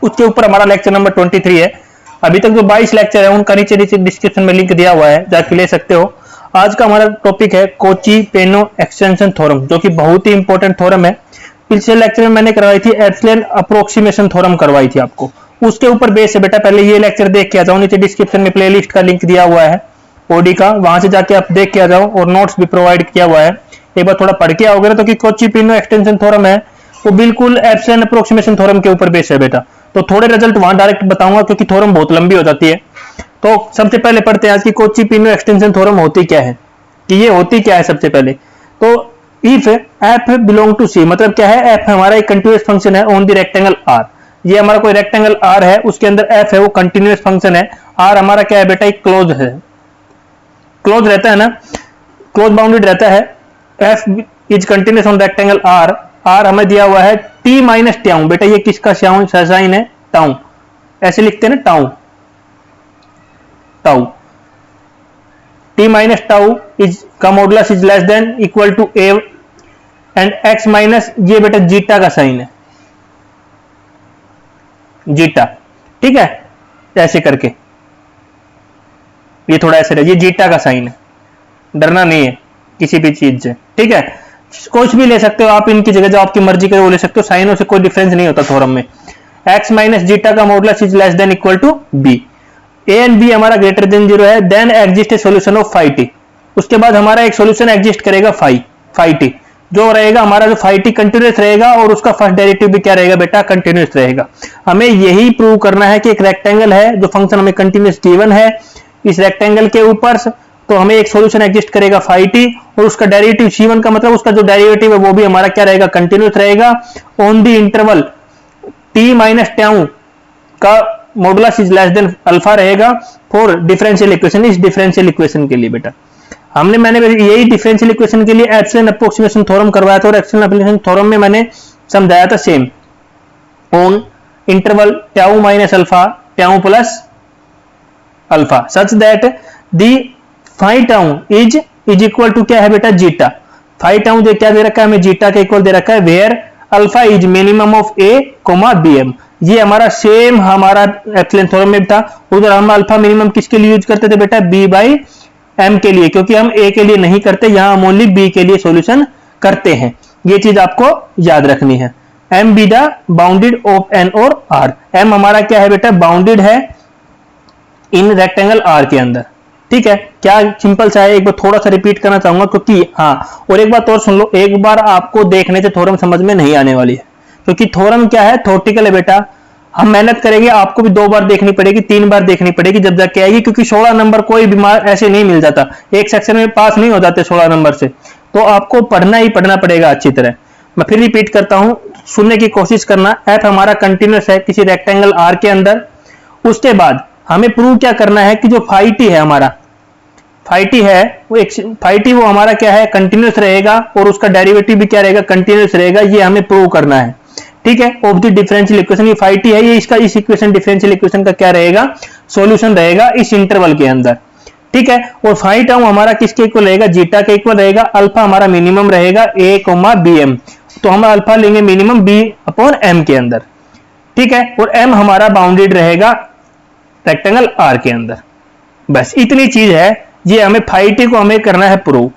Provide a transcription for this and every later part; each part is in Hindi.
उसके ऊपर हमारा लेक्चर नंबर 23 है। अभी तक जो 22 लेक्चर है उनका नीचे डिस्क्रिप्शन में लिंक दिया हुआ है, जाके ले सकते हो। आज का हमारा टॉपिक है कोची-पेनो एक्सटेंशन थ्योरम, जो कि बहुत ही इंपॉर्टेंट थ्योरम है। पिछले लेक्चर में मैंने करवाई थी एप्सिलॉन अप्रोक्सीमेशन थ्योरम करवाई थी आपको, उसके ऊपर बेस है बेटा। पहले ये लेक्चर देख के आ जाओ, नीचे डिस्क्रिप्शन में प्लेलिस्ट का लिंक दिया हुआ है ओडी का, वहां से जाके आप देख के आ जाओ, और नोट्स भी प्रोवाइड किया हुआ है। एक बार थोड़ा पढ़ के आओगे ना, तो कि कोची-पेनो एक्सटेंशन थ्योरम है वो बिल्कुल एप्सिलॉन अप्रोक्सीमेशन थ्योरम के ऊपर बेस है बेटा। तो थोड़े रिजल्ट वहां डायरेक्ट बताऊंगा, क्योंकि थ्योरम बहुत लंबी हो जाती है। तो सबसे पहले पढ़ते हैं आज की कोची-पेनो एक्सटेंशन थ्योरम होती क्या है, कि ये होती क्या है। सबसे पहले तो इफ एफ बिलोंग टू सी, मतलब क्या है, एफ हमारा एक कंटिन्यूअस फंक्शन है ऑन द रेक्टेंगल आर। ये हमारा कोई रेक्टेंगल आर है, उसके अंदर एफ है वो कंटिन्यूअस फंक्शन है। आर हमारा क्या है बेटा, एक क्लोज है, क्लोज रहता है ना, क्लोज बाउंडेड रहता है। F is continuous on rectangle R. R हमें दिया हुआ है टी माइनस टाउ, बेटा ये किसका साइन है, टाउ, ऐसे लिखते हैं ना, tau tau. T minus tau is का modulus is less than equal to a and x minus, ये बेटा जीटा का साइन है, जीटा, ठीक है, ऐसे करके ये थोड़ा ऐसे रहे, ये जीटा का साइन है, डरना नहीं है किसी भी चीज से, ठीक है। कुछ भी ले सकते हो आप, इनकी जगह जो आपकी मर्जी करे वो ले सकते हो, साइनों से कोई डिफरेंस नहीं होता थ्योरम में। एक्स माइनस जीटा का modulus is less than equal to B, A and B हमारा ग्रेटर देन 0 है, then exist a solution of phi T. उसके बाद हमारा एक सॉल्यूशन एग्जिस्ट करेगा फाई टी, जो रहेगा हमारा, जो फाई टी कंटिन्यूअस रहेगा और उसका फर्स्ट डेरिवेटिव भी क्या रहेगा बेटा, कंटिन्यूअस रहेगा। हमें यही प्रूव करना है कि एक रेक्टेंगल है, जो फंक्शन हमें कंटिन्यूअस गिवन है, इस रेक्टेंगल के ऊपर तो हमें एक सॉल्यूशन एग्जिस्ट करेगा फाई टी, और उसका डेरिवेटिव c1 का मतलब उसका जो डेरिवेटिव है वो भी हमारा क्या रहेगा, कंटिन्यूअस रहेगा on the interval t minus tau का modulus is less than alpha रहेगा फॉर डिफरेंशियल इक्वेशन। इस डिफरेंशियल इक्वेशन के लिए बेटा मैंने यही डिफरेंशियल इक्वेशन के लिए एप्सिलॉन अप्रोक्सीमेशन थ्योरम करवाया था, और एप्सिलॉन अप्रोक्सीमेशन थ्योरम में मैंने समझाया था same, on interval tau minus alpha tau plus alpha such that the phi tau is equal to क्या है बेटा, जीटा। फाई टाउ जो क्या दे रखा है हमें, जीटा के इक्वल दे रखा है, where alpha is minimum of A comma B M. ये हमारा सेम हमारा एप्सिलॉन थ्योरम में था, उधर हम अल्फा मिनिमम किसके लिए यूज करते थे बेटा, बी बाई एम के लिए, क्योंकि हम ए के लिए नहीं करते, यहां हम ओनली बी के लिए सॉल्यूशन करते हैं। ये चीज आपको याद रखनी है। M be the bounded of N और आर, एम हमारा क्या है बेटा, बाउंडेड है इन रेक्टेंगल आर के अंदर, ठीक है। क्या सिंपल सा है, एक बार थोड़ा सा रिपीट करना चाहूंगा, क्योंकि हाँ, और एक बात और सुन लो, एक बार आपको देखने से थ्योरम समझ में नहीं आने वाली है, क्योंकि थ्योरम क्या है, थ्योरेटिकल है बेटा। हम मेहनत करेंगे, आपको भी 2 बार देखनी पड़ेगी, 3 बार देखनी पड़ेगी, जब जाके आएगी, क्योंकि 16 नंबर कोई बीमार ऐसे नहीं मिल जाता, एक सेक्शन में पास नहीं हो जाते 16 नंबर से, तो आपको पढ़ना ही पढ़ना पड़ेगा अच्छी तरह। मैं फिर रिपीट करता हूं, सुनने की कोशिश करना। एफ हमारा कंटिन्यूअस है किसी रेक्टेंगल आर के अंदर। उसके बाद हमें प्रूव क्या करना है कि जो फाई टी है हमारा, फाई टी है वो एक फाई टी वो हमारा क्या है, कंटिन्यूअस रहेगा, और उसका डेरिवेटिव भी क्या रहेगा, कंटिन्यूअस रहेगा। ये हमें प्रूव करना है, ठीक है, ऑफ द डिफरेंशियल इक्वेशन। ये फाई टी है, ये इसका इस इक्वेशन डिफरेंशियल इक्वेशन का क्या रहेगा, सॉल्यूशन रहेगा इस इंटरवल के अंदर, ठीक है। और फाई टाउ हमारा किसके इक्वल रहेगा, जीटा के इक्वल रहेगा। अल्फा हमारा मिनिमम रहेगा ए कोमा बी एम, तो हम अल्फा लेंगे मिनिमम बी अपॉन एम के अंदर, ठीक है। और एम हमारा बाउंडेड रहेगा रेक्टेंगल आर के अंदर। बस इतनी चीज है, ये हमें फाई टी को हमें करना है प्रूव।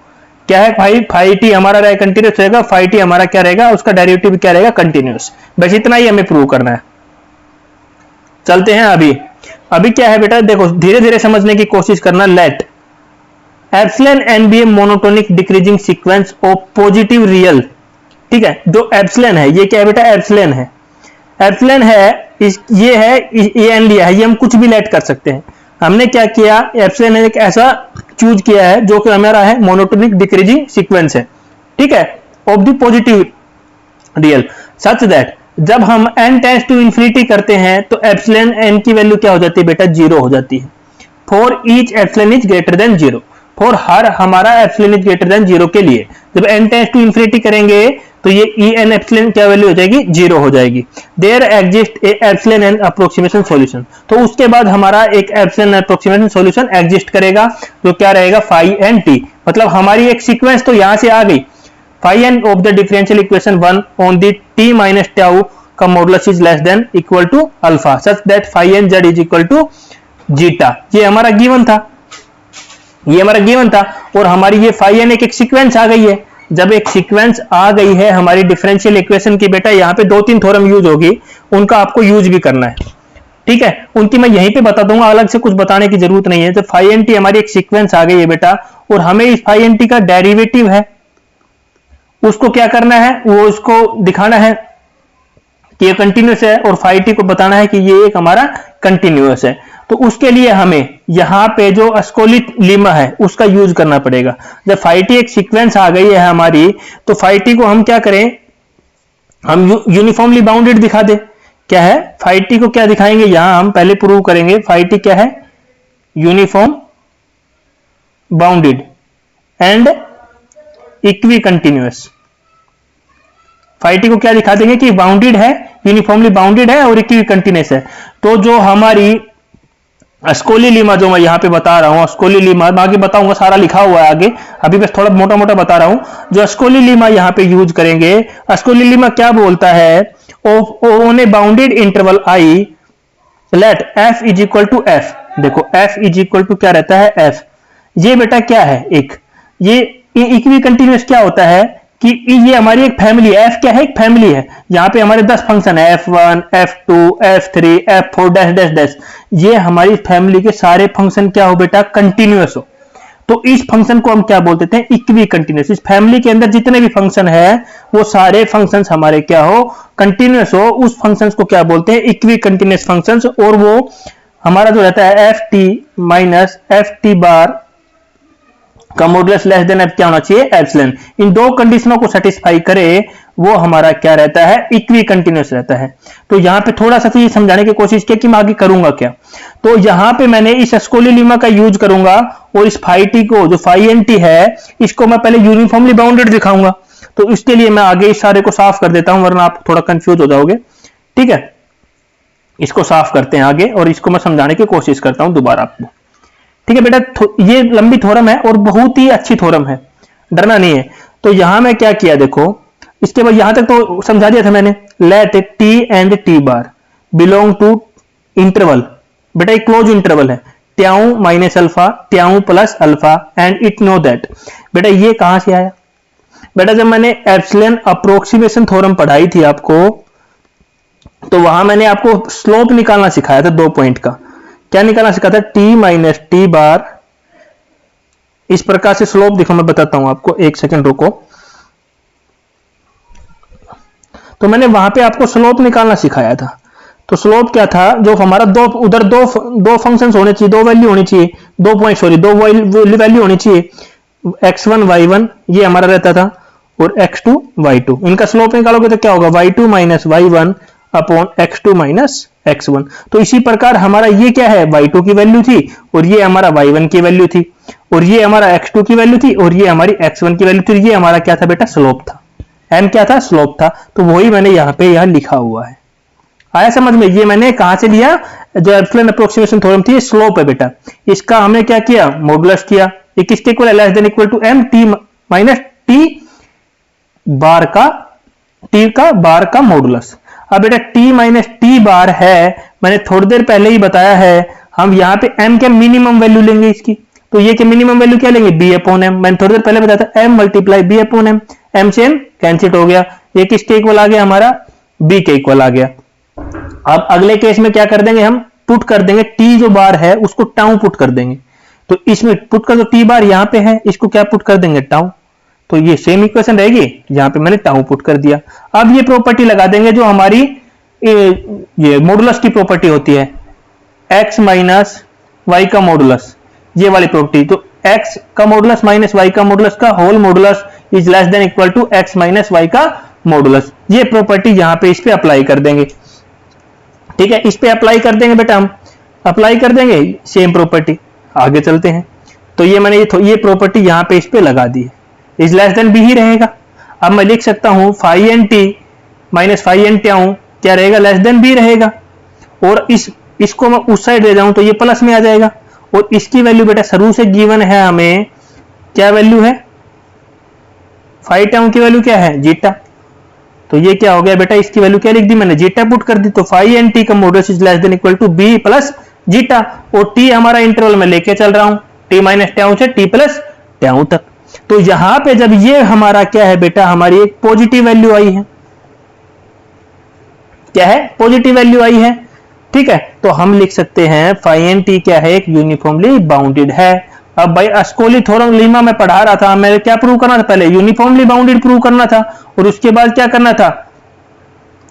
क्या है, फाई टी हमारा कंटिन्यूअस रहेगा, फाई टी हमारा क्या रहेगा, उसका डेरिवेटिव क्या रहेगा, कंटिन्यूअस। बस इतना ही हमें प्रूव करना है। चलते हैं अभी क्या है बेटा, देखो धीरे धीरे समझने की कोशिश करना। Let epsilon N be a monotonic decreasing sequence of positive real, ठीक है। जो एप्सिलॉन है ये क्या है बेटा, एप्सिलॉन है, एप्सिलॉन है ये है ए एन लिया है, ये हम कुछ भी लेट कर सकते हैं। हमने क्या किया, एप्सिलॉन एक ऐसा चूज किया है जो कि हमारा है मोनोटोनिक डिक्रीजिंग सीक्वेंस है, ठीक है, of the positive real such that जब हम n टेंड्स टू इंफिनिटी करते हैं तो एप्सिलॉन n की वैल्यू क्या हो जाती है बेटा, 0 हो जाती है। For each epsilon is greater than 0, for her हमारा एप्सिलॉन इज ग्रेटर देन 0 के लिए जब n टेंड्स टू इंफिनिटी करेंगे तो ये ई एन एप्सिलॉन क्या वैल्यू हो जाएगी, 0 हो जाएगी। There exist a epsilon N approximation solution, तो उसके बाद हमारा एक एप्सिलॉन अप्रोक्सीमेशन सॉल्यूशन एग्जिस्ट करेगा जो क्या रहेगा, फाई एन टी। मतलब हमारी एक सीक्वेंस तो यहां से आ गई, phi n of the differential equation 1 on the t minus tau का modulus is less than equal to alpha such that phi n z is equal to zeta. ये हमारा गिवन था, ये हमारा गिवन था। और हमारी ये फाई एन एक सीक्वेंस आ गई है। जब एक सीक्वेंस आ गई है हमारी डिफरेंशियल इक्वेशन की, बेटा यहाँ पे 2-3 थ्योरम यूज होगी, उनका आपको यूज भी करना है, ठीक है। उनकी मैं यहीं पे बता दूंगा, अलग से कुछ बताने की जरूरत नहीं है। तो फाई एन टी हमारी एक सीक्वेंस आ गई है बेटा, और हमें इस फाई एन टी का डेरिवेटिव है, उसको क्या करना है, वो उसको दिखाना है कि ये कंटिन्यूस है, और फाई टी को बताना है कि ये एक हमारा कंटिन्यूस है। तो उसके लिए हमें यहां पे जो अस्कोली लीमा है उसका यूज करना पड़ेगा। जब फाई टी एक सीक्वेंस आ गई है हमारी, तो फाई टी को हम क्या करें, हम यूनिफॉर्मली बाउंडेड दिखा दे। क्या है, फाई टी को क्या दिखाएंगे, यहां हम पहले प्रूव करेंगे फाई टी क्या है, uniform bounded and equicontinuous. Phi T को क्या दिखा देंगे कि बाउंडेड है, यूनिफॉर्मली बाउंडेड है और इक्वी कंटिन्यूअस है। तो जो हमारी अस्कोली लीमा जो मैं यहां पे बता रहा हूं, अस्कोली लीमा मैं आगे बताऊंगा, सारा लिखा हुआ है आगे, अभी बस थोड़ा मोटा मोटा बता रहा हूं। जो अस्कोली लीमा यहां पे यूज करेंगे, अस्कोली लीमा क्या बोलता है, on a bounded interval I let F is equal to F. देखो एफ इज इक्वल टू क्या रहता है, एफ। ये बेटा क्या है, एक ये इक्वी कंटिन्यूअस क्या होता है कि ये हमारी एक फैमिली है। एफ क्या है, एक फैमिली है। यहां पे हमारे 10 फंक्शन है, F1, F2, F3, F4 dash dash dash. ये हमारी फैमिली के सारे फंक्शन क्या हो बेटा, कंटिन्यूअस हो। तो इस फंक्शन को हम क्या बोलते थे, इक्वी कंटिन्यूअस। इस फैमिली के अंदर जितने भी फंक्शन है वो सारे फंक्शंस हमारे क्या हो, कंटिन्यूअस हो। उस फंक्शंस को क्या बोलते हैं, इक्वी कंटिन्यूअस फंक्शंस। और वो हमारा जो रहता है F T minus F T bar का मॉडुलस लेस देन एफ क्या होना चाहिए, एप्सिलॉन। इन दो कंडीशनों को सेटिस्फाई करे वो हमारा क्या रहता है, इक्वी कंटिन्यूअस रहता है। तो यहां पे थोड़ा सा तो ये समझाने की कोशिश की कि मैं आगे करूंगा क्या। तो यहां पे मैंने इस अस्कोली लीमा का यूज करूंगा, और इस फाई टी को, जो फाई एन टी है, इसको मैं पहले यूनिफॉर्मली बाउंडेड दिखाऊंगा। तो इसके लिए मैं आगे इस सारे को साफ कर देता हूं, वरना आप थोड़ा कंफ्यूज हो जाओगे, ठीक है। इसको साफ करते हैं आगे, और इसको मैं समझाने की कोशिश करता हूं दोबारा आपको, ठीक है बेटा। ये लंबी थ्योरम है और बहुत ही अच्छी थ्योरम है, डरना नहीं है। तो यहां मैं क्या किया, देखो इसके बाद यहां तक तो समझा दिया था मैंने। Let t and t bar belong to interval, बेटा एक क्लोज इंटरवल है, tau minus alpha, tau plus alpha, and it know that. बेटा ये कहां से आया, बेटा जब मैंने एप्सिलॉन अप्रोक्सीमेशन थ्योरम पढ़ाई थी आपको, तो वहां मैंने आपको स्लोप निकालना सिखाया था 2 पॉइंट का। क्या निकालना सिखाया था, टी माइनस टी बार। इस प्रकार से स्लोप देखो, मैं बताता हूं आपको, एक सेकंड रुको। तो मैंने वहां पे आपको स्लोप निकालना सिखाया था। तो स्लोप क्या था, जो हमारा उधर दो फंक्शंस होने चाहिए, 2 वैल्यू होनी चाहिए, 2 पॉइंट सॉरी 2 वैल्यू होनी चाहिए, x1 y1 ये हमारा रहता था, और x2 y2। इनका स्लोप निकालोगे तो क्या होगा, y2 minus y1 upon x2 minus x1। तो इसी प्रकार हमारा ये क्या है, y2 की वैल्यू थी, और ये हमारा y1 की वैल्यू थी, और ये हमारा x2 की वैल्यू थी, और ये हमारी x1 की वैल्यू थी। ये हमारा क्या था बेटा, स्लोप था। m क्या था, स्लोप था। तो वही मैंने यहाँ पे यहां लिखा हुआ है, आया समझ में। ये मैंने कहां से लिया, जो एप्सिलॉन अप्रोक्सीमेशन थ्योरम थी, स्लोप है बेटा। इसका हमने क्या किया, मॉडुलस किया। ये किसके इक्वल है, less than equal to m T minus T bar का मॉडुलस। अब बेटा t माइनस टी बार है, मैंने थोड़ी देर पहले ही बताया है, हम यहाँ पे m के मिनिमम वैल्यू लेंगे इसकी। तो ये के मिनिमम वैल्यू क्या लेंगे, b अपॉन m। मैंने थोड़ी देर पहले बताया था m multiply b upon m, m से m कैंसिल हो गया। ये किसके इक्वल आ गया, हमारा b के इक्वल आ गया। अब अगले केस में क्या कर देंगे, हम पुट कर देंगे t जो बार है उसको टाउ पुट कर देंगे। तो इसमें पुट कर दो, t बार यहाँ पे है, इसको क्या पुट कर देंगे, टाउ। तो ये सेम इक्वेशन रहेगी, यहां पे मैंने टाउ पुट कर दिया। अब ये प्रॉपर्टी लगा देंगे जो हमारी ये मॉडुलस की प्रॉपर्टी होती है, x माइनस वाई का मॉडुलस, ये वाली प्रॉपर्टी। तो x का मॉडुलस माइनस y का मॉडुलस का whole modulus is less than equal to x minus y का मॉडुलस। ये प्रॉपर्टी यहां पे इस पे अप्लाई कर देंगे, ठीक है। इस पे अप्लाई कर देंगे बेटा, हम अप्लाई कर देंगे सेम प्रॉपर्टी। आगे चलते हैं। तो ये मैंने ये प्रॉपर्टी यहां पे इस पे लगा दी है, इज लेस देन बी ही रहेगा। अब मैं लिख सकता हूं phi N T minus phi N tau क्या रहेगा, लेस देन बी रहेगा। और इसको मैं उस साइड ले जाऊं तो ये प्लस में आ जाएगा। और इसकी वैल्यू बेटा शुरू से गिवन है हमें, क्या वैल्यू है, फाई टाउ की वैल्यू क्या है, जीटा। तो ये क्या हो गया बेटा, इसकी वैल्यू क्या लिख दी मैंने, जीटा पुट कर दी। तो फाई एन टी का modulus is less than equal to B plus zeta, और टी हमारा इंटरवल में लेके चल रहा हूं टी माइनस टाउ से टी प्लस टाउ तक। तो यहां पे जब ये हमारा क्या है बेटा, हमारी एक पॉजिटिव वैल्यू आई है, क्या है, पॉजिटिव वैल्यू आई है, ठीक है। तो हम लिख सकते हैं फाई एन टी क्या है, एक यूनिफॉर्मली बाउंडेड है। अब भाई अस्कोली थ्योरम लीमा में पढ़ा रहा था, मैं क्या प्रूव करना था, पहले यूनिफॉर्मली बाउंडेड प्रूव करना था, और उसके बाद क्या करना था,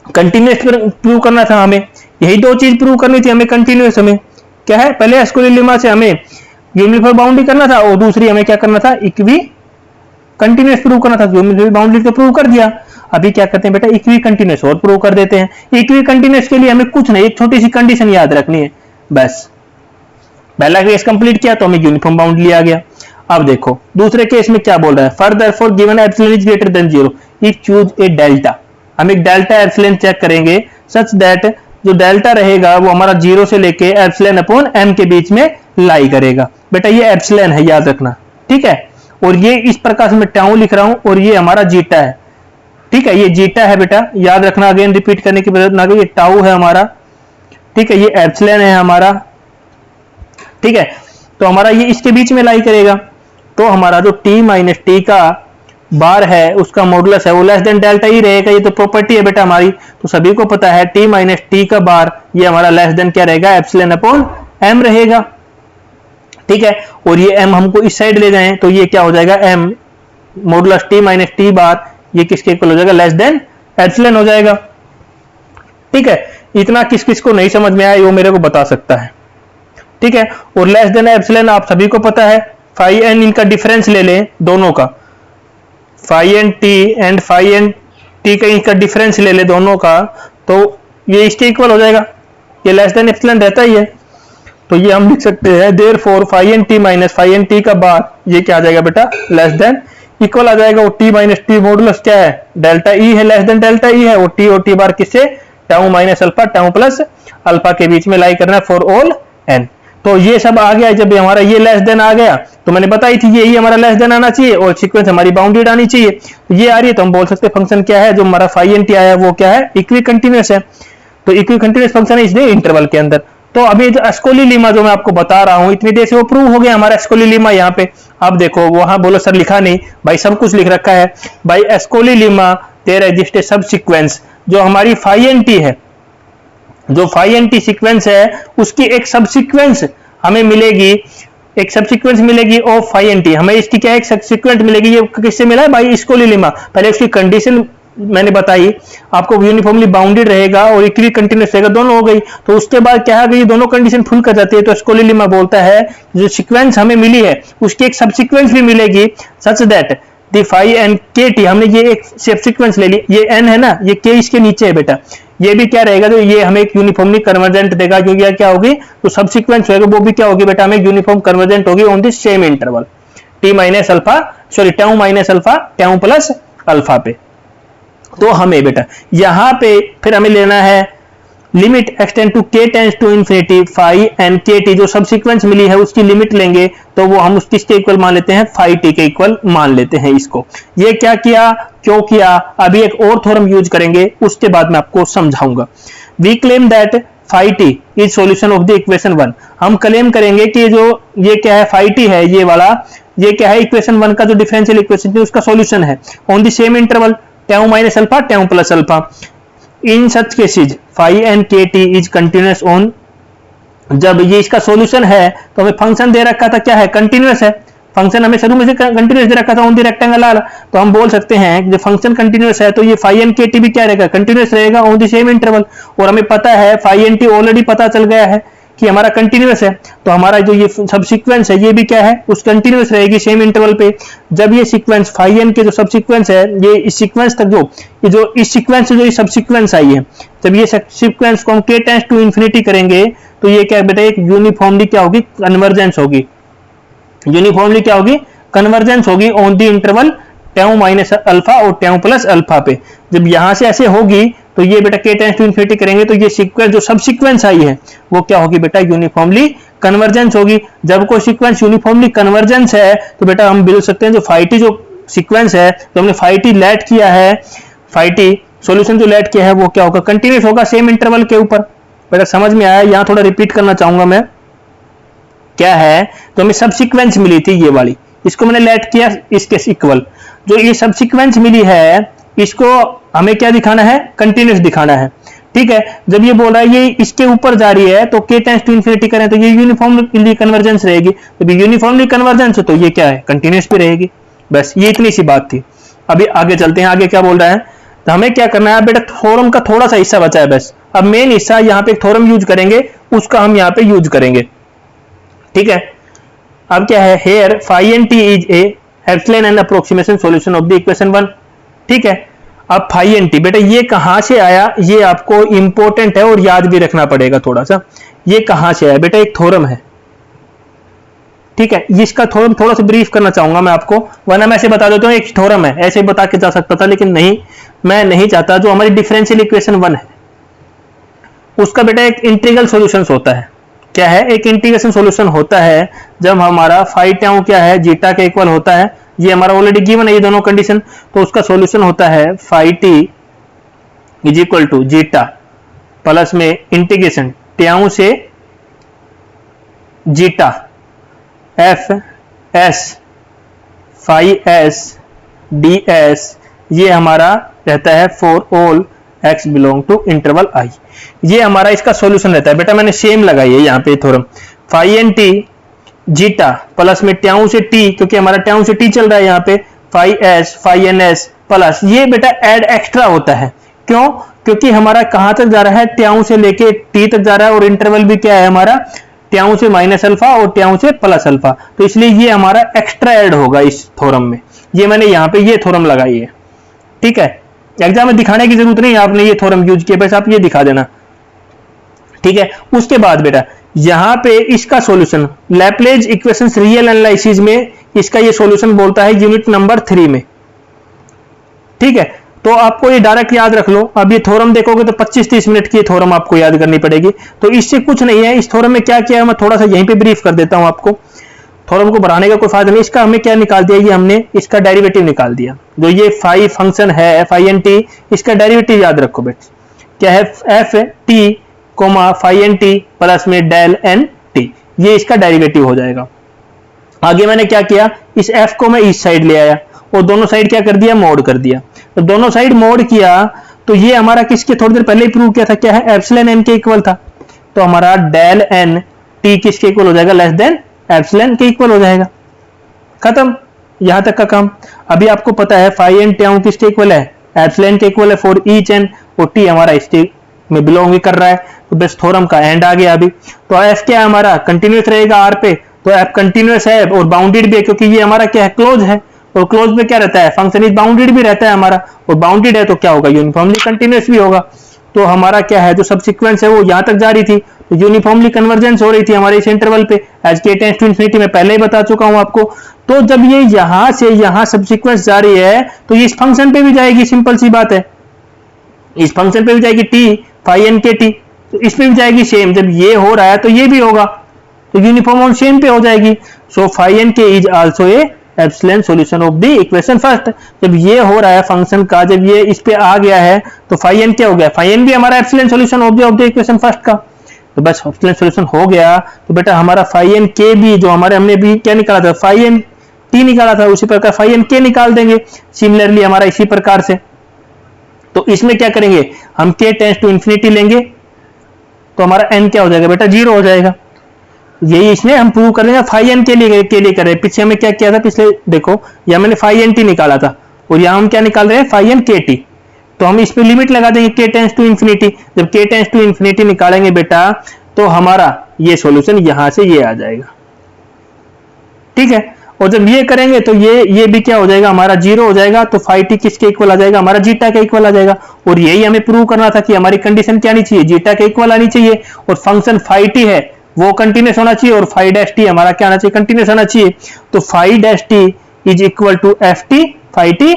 कंटिन्यूअस प्रूव करना था। हमें यही दो चीज प्रूव करनी थी हमें, कंटिन्यूअस हमें क्या है, पहले अस्कोली लीमा से हमें यूनिफॉर्म बाउंड्री करना था, और दूसरी हमें क्या करना था, इक्वी कंटिन्यूअस प्रूव करना था। यूनिफॉर्म बाउंड्री तो प्रूव कर दिया, अभी क्या करते हैं बेटा, इक्वी कंटिन्यूअस और प्रूव कर देते हैं। इक्वी कंटिन्यूअस के लिए हमें कुछ नहीं, एक छोटी सी कंडीशन याद रखनी है बस। पहला केस कंप्लीट किया तो हमें यूनिफॉर्म बाउंड्री आ गया। अब देखो दूसरे केस में क्या बोल रहा है, further for given epsilon is greater than 0 if choose a delta. हम एक डेल्टा एप्सिलॉन चेक करेंगे सच दैट जो डेल्टा रहेगा वो हमारा 0 से लेके एप्सिलॉन अपॉन m के बीच में लाई करेगा। बेटा ये एप्सिलॉन है, याद रखना, ठीक है। और ये इस प्रकार से मैं टाउ लिख रहा हूं, और ये हमारा जीटा है, ठीक है, ये जीटा है बेटा, याद रखना, अगेन रिपीट करने की जरूरत ना, ये टाउ है हमारा, ठीक है, ये एप्सिलॉन है हमारा, ठीक है। तो हमारा ये इसके बीच में लाई करेगा, तो हमारा जो t माइनस टी का बार है उसका मॉडुलस है वो लेस देन डेल्टा ही रहेगा। ये तो प्रॉपर्टी है बेटा हमारी, तो सभी को पता है t माइनस टी का बार ये हमारा लेस देन क्या रहेगा, एप्सिलॉन अपॉन m रहेगा, ठीक है। और ये m हमको इस साइड ले जाएं तो ये क्या हो जाएगा, m modulus t minus T बार ये किसके इक्वल हो जाएगा, लेस देन एप्सिलॉन हो जाएगा, ठीक है। इतना किस किस को नहीं समझ में आया वो मेरे को बता सकता है, ठीक है। और लेस देन एप्सिलॉन आप सभी को पता है, फाई एन इनका डिफरेंस ले लें दोनों का, phi N T and phi N T का इनका डिफरेंस ले ले दोनों का, तो ये इसके इक्वल हो जाएगा, ये लेस देन एप्सिलॉन रहता ही है। तो ये हम लिख सकते हैं therefore phi N T minus phi N T का बार ये क्या आ जाएगा बेटा, लेस देन इक्वल आ जाएगा। और टी माइनस टी मॉडुलस क्या है, डेल्टा ई है, लेस देन डेल्टा ई है, और टी बार किससे, tau minus alpha tau plus alpha के बीच में लाई करना फॉर ऑल एन। तो ये सब आ गया, जब हमारा ये लेस देन आ गया तो मैंने बताई थी यही हमारा लेस देन आना चाहिए और सीक्वेंस हमारी बाउंडेड आनी चाहिए। तो ये आ रही है तो हम बोल सकते हैं फंक्शन क्या है, जो हमारा फाई एन टी आया वो क्या है, इक्वी कंटिन्यूअस है। तो इक्वी कंटिन्यूअस फंक्शन है इसलिए इंटरवल के अंदर। तो अभी जो अस्कोली लीमा जो मैं आपको बता रहा हूं इतनी देर से वो प्रूव हो गया हमारा अस्कोली लीमा। यहाँ पे आप देखो, वहां बोलो सर लिखा नहीं, भाई सब कुछ लिख रखा है भाई। अस्कोली लीमा देयर एग्जिस्ट ए सब सीक्वेंस, जो हमारी फाई एन टी है, जो फाई एन टी सीक्वेंस है उसकी एक सब सीक्वेंस हमें मिलेगी, एक सब सीक्वेंस मिलेगी ऑफ फाई एन टी। हमें इसकी क्या एक सब सीक्वेंस मिलेगी, ये किससे मिला है भाई, अस्कोली लीमा। पहले उसकी कंडीशन मैंने बताई आपको, यूनिफॉर्मली बाउंडेड रहेगा और इक्वी कंटिन्यूअस रहेगा, दोनों हो गई। तो उसके बाद क्या है, ये दोनों कंडीशन फुल कर जाती है। तो अस्कोली लीमा बोलता है जो सीक्वेंस हमें मिली है उसकी एक सब सीक्वेंस भी मिलेगी such that the phi N K T. हमने ये एक सब सीक्वेंस ले ली, ये एन है ना, ये के इसके नीचे है बेटा, ये भी क्या रहेगा, तो ये हमें एक यूनिफॉर्मली कन्वर्जेंट देगा, क्योंकि यह क्या होगी, तो सब सीक्वेंस होगा वो भी क्या होगी बेटा, हमें यूनिफॉर्म कन्वर्जेंट होगी on the same interval T minus alpha, sorry tau minus alpha tau plus alpha पे। तो हमें बेटा यहां पे फिर हमें लेना है limit extend to K tends to infinity phi N K T, जो सब सीक्वेंस मिली है उसकी लिमिट लेंगे तो वो हम किसके इक्वल मान लेते हैं, फाई टी के इक्वल मान लेते हैं इसको। ये क्या किया, क्यों किया, अभी एक और थ्योरम यूज करेंगे उसके बाद मैं आपको समझाऊंगा। We claim that phi T is solution of the equation 1। हम क्लेम करेंगे कि जो ये क्या है, फाई टी है ये वाला, ये क्या है, इक्वेशन 1 का जो डिफरेंशियल इक्वेशन है उसका सॉल्यूशन है on the same interval tau minus alpha tau plus alpha. In such cases phi N K T is continuous on, जब ये इसका सॉल्यूशन है तो हमें फंक्शन दे रखा था क्या है, कंटिन्यूअस है। फंक्शन हमें शुरू में से कंटिन्यूअस दे रखा था ऑन द रेक्टेंगल आर, तो हम बोल सकते हैं कि जो फंक्शन कंटिन्यूअस है तो ये फाई एन के टी भी क्या रहेगा, कंटिन्यूअस रहेगा ऑन द सेम इंटरवल। और हमें पता है फाई एन टी ऑलरेडी पता चल गया है कि हमारा कंटिन्यूअस है, तो हमारा जो ये सब सीक्वेंस है ये भी क्या है, उस कंटिन्यूअस रहेगी सेम इंटरवल पे। जब ये सीक्वेंस फाई एन के जो सब सीक्वेंस है, ये इस सीक्वेंस तक जो इस सीक्वेंस से जो ये सब सीक्वेंस आई है, जब ये सीक्वेंस को हम के टेंड्स टू इन्फिनिटी करेंगे तो ये क्या बेटा, एक यूनिफॉर्मली क्या होगी, कन्वर्जेंस होगी। यूनिफॉर्मली क्या होगी, कन्वर्जेंस होगी on the interval tau minus alpha और टाउ प्लस अल्फा पे। जब यहां से ऐसे होगी तो ये बेटा के टेंड्स टू इन्फिनिटी करेंगे तो ये सीक्वेंस जो सब सीक्वेंस आई है वो क्या होगी बेटा, यूनिफॉर्मली कन्वर्जेंस होगी। जब कोई सीक्वेंस यूनिफॉर्मली कन्वर्जेंस है तो बेटा हम बोल सकते हैं जो फाई टी जो सीक्वेंस है, जो हमने फाई टी लेट किया है, फाई टी सॉल्यूशन जो लेट किया है वो क्या होगा, कंटिन्यूस होगा सेम इंटरवल के ऊपर। बेटा समझ में आया? यहां थोड़ा रिपीट करना चाहूंगा मैं, क्या है, तो हमें सब सीक्वेंस मिली थी ये वाली, इसको मैंने लेट किया इसके इक्वल। जो ये सब सीक्वेंस मिली है इसको हमें क्या दिखाना है, कंटिन्यूस दिखाना है। ठीक है, जब ये बोल रहा है ये इसके ऊपर जा रही है तो k टेंड्स टू इन्फिनिटी करें तो ये यूनिफॉर्मली कन्वर्जेंस रहेगी, जब यूनिफॉर्मली कन्वर्जेंस है तो ये क्या है, कंटिन्यूस भी रहेगी। बस ये इतनी सी बात थी। अभी आगे चलते हैं, आगे क्या बोल रहा है, तो हमें क्या करना है बेटा, थ्योरम का थोड़ा सा हिस्सा बचा है बस। अब मेन हिस्सा यहाँ पे थ्योरम यूज करेंगे, उसका हम यहाँ पे यूज करेंगे। ठीक है, अब क्या है, here phi and T is a epsilon and approximation solution of the equation 1। ठीक है, अब फाई एंड टी बेटा ये कहां से आया, ये आपको इंपॉर्टेंट है और याद भी रखना पड़ेगा थोड़ा सा। ये कहां से आया बेटा, एक थ्योरम है। ठीक है, इसका थ्योरम थोड़ा सा ब्रीफ करना चाहूंगा मैं आपको, वरना मैं ऐसे बता देता हूं एक थ्योरम है, ऐसे बता के जा सकता था लेकिन नहीं, मैं नहीं चाहता। जो हमारी डिफरेंशियल इक्वेशन 1 है उसका बेटा एक इंटीग्रल सॉल्यूशन होता है। क्या है, एक इंटीग्रेशन सॉल्यूशन होता है जब हमारा फाई टाउ क्या है, जीटा के इक्वल होता है। ये हमारा ऑलरेडी गिवन है ये दोनों कंडीशन, तो उसका सॉल्यूशन होता है phi T is equal to zeta plus में इंटीग्रेशन टाउ से zeta F S phi S D S, ये हमारा रहता है for all x belong to interval i। ये हमारा इसका सॉल्यूशन रहता है। बेटा मैंने सेम लगाई है यहाँ पे theorem, phi N T zeta plus में टाउ से t, क्योंकि हमारा टाउ से t चल रहा है यहाँ पे, phi S phi N S plus ये बेटा ऐड एक्स्ट्रा होता है। क्यों, क्योंकि हमारा कहां तक जा रहा है, टाउ से लेके t तक जा रहा है और इंटरवल भी क्या है हमारा, टाउ से माइनस अल्फा और टाउ से प्लस अल्फा, तो इसलिए ये हमारा एक्स्ट्रा ऐड होगा इस थ्योरम में। ये मैंने यहाँ पे ये थ्योरम लगाई है। ठीक है, एग्जाम में दिखाने की जरूरत नहीं, आपने ये थ्योरम यूज किया, बस आप ये दिखा देना। ठीक है, उसके बाद बेटा यहां पे इसका सॉल्यूशन लैपलेज इक्वेशंस रियल एनालिसिस में इसका ये सॉल्यूशन बोलता है यूनिट नंबर 3 में। ठीक है, तो आपको ये डायरेक्ट याद रख लो। अब ये थ्योरम देखोगे तो 25-30 मिनट की थ्योरम आपको याद करनी पड़ेगी, तो इससे कुछ नहीं है। इस थ्योरम में क्या किया है मैं थोड़ा सा यहीं पे ब्रीफ कर देता हूं आपको, थ्योरम को बढ़ाने का कोई फायदा नहीं। इसका हमें क्या निकाल दिया, ये हमने इसका डेरिवेटिव निकाल दिया। जो ये फाई फंक्शन है फाई एन टी, इसका डेरिवेटिव याद रखो बेटा, क्या है, F T comma phi N T plus में डेल एन टी, ये इसका डेरिवेटिव हो जाएगा। आगे मैंने क्या किया, इस एफ को मैं इस साइड ले आया और दोनों साइड क्या कर दिया, मोड कर दिया। तो दोनों साइड मोड किया तो ये हमारा किसके थोड़ी देर पहले ही प्रूव किया था, क्या है, एप्सिलॉन एन के इक्वल था। तो हमारा डेल एन टी किसके इक्वल हो जाएगा, लेस देन एप्सिलॉन के इक्वल हो जाएगा। खत्म, यहां तक का काम। अभी आपको पता है फाई एन टाउ किसके इक्वल है, एप्सिलॉन के इक्वल है फॉर ईच एन, और टी हमारा इसके में बिलोंग कर रहा है। तो बस थ्योरम का एंड आ गया अभी। तो एफ क्या है हमारा, कंटिन्यूस रहेगा आर पे, तो एफ कंटिन्यूस है और बाउंडेड भी है, क्योंकि ये हमारा क्या है, क्लोज है, और क्लोज में क्या रहता है, फंक्शन इज बाउंडेड भी रहता है हमारा, और बाउंडेड है तो क्या होगा, यूनिफॉर्मली कंटिन्यूस भी होगा। तो हमारा क्या है, जो सबसीक्वेंस है वो यहां तक जा रही थी, तो यूनिफॉर्मली कन्वर्जेंस हो रही थी हमारे इस इंटरवल पे, एज के टेंड्स टू इन्फिनिटी में पहले ही बता चुका हूं आपको। तो जब ये यहां से यहां सबसीक्वेंस जा रही है तो ये इस फंक्शन पे भी जाएगी, सिंपल सी बात है, इस फंक्शन पे भी जाएगी T phi N K T, तो इसमें भी जाएगी सेम। जब ये हो रहा है तो ये भी होगा, तो यूनिफॉर्म ऑन सेम पे हो जाएगी। सो फाई एन के is also A epsilon solution of the equation first. जब ये हो रहा है फंक्शन का, जब ये इस पे आ गया है तो फाई एन क्या हो गया, फाई एन भी हमारा epsilon solution of the equation first का। तो बस एप्सिलॉन सॉल्यूशन हो गया। तो बेटा हमारा फाई एन के भी, जो हमारे हमने भी क्या निकाला था, फाई एन टी निकाला था, उसी प्रकार फाई एन के निकाल देंगे सिमिलरली हमारा इसी प्रकार से। तो इसमें क्या करेंगे हम, के टेंड्स टू इन्फिनिटी लेंगे तो हमारा एन क्या हो जाएगा बेटा, 0 हो जाएगा। यही इसमें हम प्रूव करेंगे फाई एन के लिए करें। पीछे हमें क्या किया था, पिछले देखो यहां मैंने फाई एन टी निकाला था और यहां हम क्या निकाल रहे हैं, फाई एन के टी। तो हम इस पे लिमिट लगा देंगे के टेंड्स टू इन्फिनिटी। जब के टेंड्स टू इन्फिनिटी निकालेंगे बेटा तो हमारा ये सॉल्यूशन यहां से ये आ जाएगा। ठीक है, और जब ये करेंगे तो ये भी क्या हो जाएगा हमारा, 0 हो जाएगा। तो फाई टी किसके इक्वल आ जाएगा, हमारा जीटा के इक्वल आ जाएगा। और यही हमें प्रूव करना था कि हमारी कंडीशन क्या आनी चाहिए, जीटा के इक्वल आनी चाहिए, और फंक्शन फाई टी है वो कंटिन्यूस होना चाहिए, और फाई डैश टी हमारा क्या आना चाहिए, कंटिन्यूस होना चाहिए। तो phi dash T is equal to F T, phi T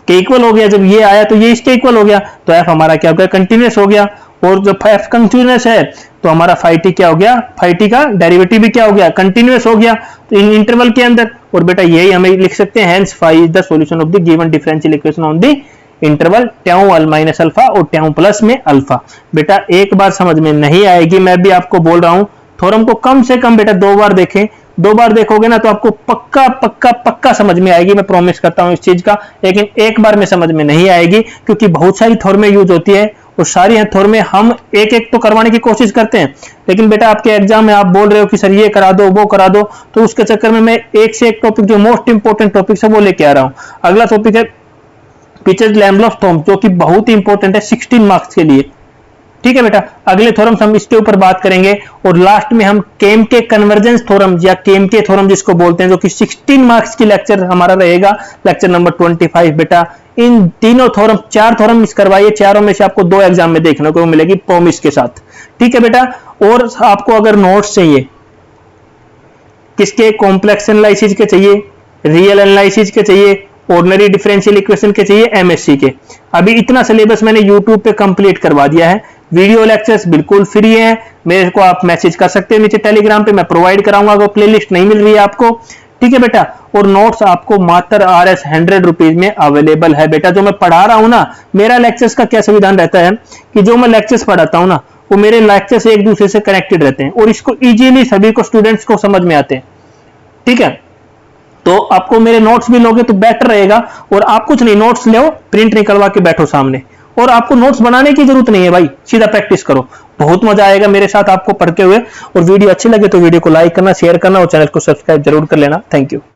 के इक्वल हो गया। जब ये आया तो ये इसके इक्वल हो गया, तो एफ हमारा क्या हो गया, कंटिन्यूस हो गया। और जब एफ कंटिन्यूस है तो हमारा फाई टी क्या हो गया, फाई टी का डेरिवेटिव भी क्या हो गया, कंटिन्यूस हो गया। तो इन इंटरवल के अंदर, और बेटा यही हमें लिख सकते हैं, hence phi is the solution of the given differential equation on the interval tau अल माइनस अल्फा और ट्याऊ प्लस में अल्फा। बेटा एक बार समझ में नहीं आएगी, मैं भी आपको बोल रहा हूं थ्योरम को कम से कम बेटा 2 बार देखें, 2 बार देखोगे ना तो आपको पक्का पक्का पक्का समझ में आएगी, मैं प्रॉमिस करता हूं इस चीज का। लेकिन एक बार में समझ में नहीं आएगी क्योंकि बहुत सारी थ्योरमें यूज होती है और सारी थ्योरमें हम एक एक तो करवाने की कोशिश करते हैं, लेकिन बेटा आपके एग्जाम में आप बोल रहे हो कि सर ये करा दो वो करा दो, तो उसके चक्कर में मैं एक से एक टॉपिक जो मोस्ट इंपॉर्टेंट टॉपिक है वो लेके आ रहा हूं। अगला टॉपिक है पिचेस-लैम्बलोव थ्योरम, जो कि बहुत ही इंपॉर्टेंट है 16 मार्क्स के लिए। ठीक है बेटा, अगले थ्योरम हम इसके ऊपर बात करेंगे और लास्ट में हम केम के कन्वर्जेंस थ्योरम या केम के थ्योरम जिसको बोलते हैं, जो कि 16 मार्क्स की लेक्चर हमारा रहेगा, लेक्चर नंबर 25। बेटा इन तीनों थ्योरम 4 थ्योरम मिस करवाइए, चारों में से आपको 2 एग्जाम में देखने को मिलेगी प्रॉमिस के साथ। ठीक है बेटा, और आपको अगर नोट्स चाहिए किसके, कॉम्प्लेक्स एनालिसिस के चाहिए, रियल एनालिसिस के चाहिए, ऑर्डिनरी डिफरेंशियल इक्वेशन के चाहिए, एमएससी के, अभी इतना सिलेबस मैंने यूट्यूब पे कंप्लीट करवा दिया है। वीडियो लेक्चर्स बिल्कुल फ्री है, मेरे को आप मैसेज कर सकते हैं नीचे टेलीग्राम पे, मैं प्रोवाइड कराऊंगा अगर प्लेलिस्ट नहीं मिल रही है आपको। ठीक है बेटा, और नोट्स आपको मात्र RS 100 रुपीज में अवेलेबल है। बेटा जो मैं पढ़ा रहा हूं ना, मेरा लेक्चर्स का क्या संविधान रहता है कि जो मैं लेक्चर्स पढ़ाता हूं ना वो मेरे लेक्चर्स एक दूसरे से कनेक्टेड रहते हैं और इसको इजीली सभी को स्टूडेंट्स को समझ में आते हैं। ठीक है, तो आपको मेरे नोट्स भी लोगे तो बेटर रहेगा, और आप कुछ नहीं, नोट्स लो, प्रिंट निकलवा के बैठो सामने, और आपको नोट्स बनाने की जरूरत नहीं है भाई, सीधा प्रैक्टिस करो, बहुत मजा आएगा मेरे साथ आपको पढ़ते हुए। और वीडियो अच्छी लगे तो वीडियो को लाइक करना, शेयर करना और चैनल को सब्सक्राइब जरूर कर लेना। Thank you.